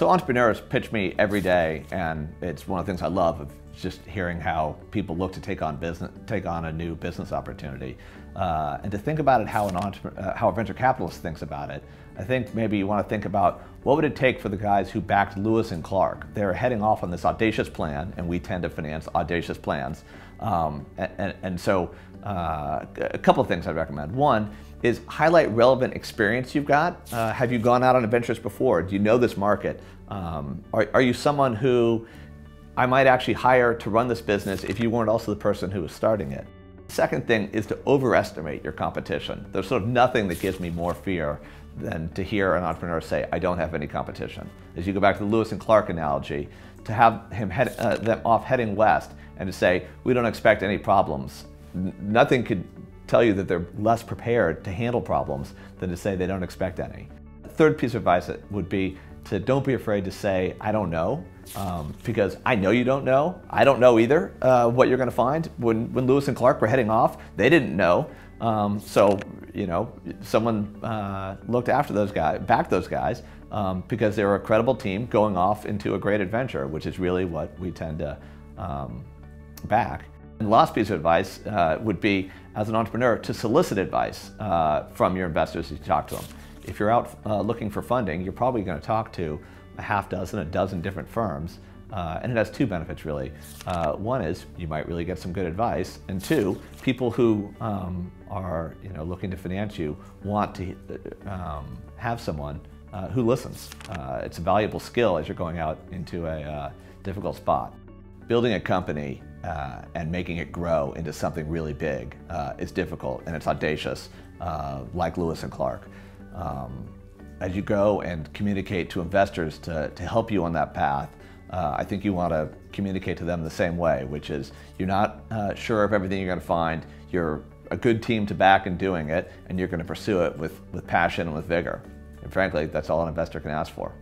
So entrepreneurs pitch me every day, and it's one of the things I love, of just hearing how people look to take on a new business opportunity, and to think about it how a venture capitalist thinks about it. I think maybe you want to think about what would it take for the guys who backed Lewis and Clark. They're heading off on this audacious plan, and we tend to finance audacious plans. So a couple of things I'd recommend. One is highlight relevant experience you've got. Have you gone out on adventures before? Do you know this market? Are you someone who I might actually hire to run this business if you weren't also the person who was starting it? Second thing is to overestimate your competition. There's sort of nothing that gives me more fear than to hear an entrepreneur say, I don't have any competition. As you go back to the Lewis and Clark analogy, to have them off heading west and to say, we don't expect any problems. Nothing could tell you that they're less prepared to handle problems than to say they don't expect any. The third piece of advice would be to don't be afraid to say, I don't know, because I know you don't know. I don't know either what you're going to find. When Lewis and Clark were heading off, they didn't know. So, you know, someone looked after those guys, backed those guys, because they were a credible team going off into a great adventure, which is really what we tend to back. And the last piece of advice would be, as an entrepreneur, to solicit advice from your investors as you talk to them. If you're out looking for funding, you're probably going to talk to a dozen different firms, and it has two benefits really. One is you might really get some good advice, and two, people who are looking to finance you want to have someone who listens. It's a valuable skill as you're going out into a difficult spot. Building a company and making it grow into something really big is difficult, and it's audacious, like Lewis and Clark. As you go and communicate to investors to help you on that path, I think you want to communicate to them the same way, which is you're not sure of everything you're going to find, you're a good team to back in doing it, and you're going to pursue it with passion and with vigor. And frankly, that's all an investor can ask for.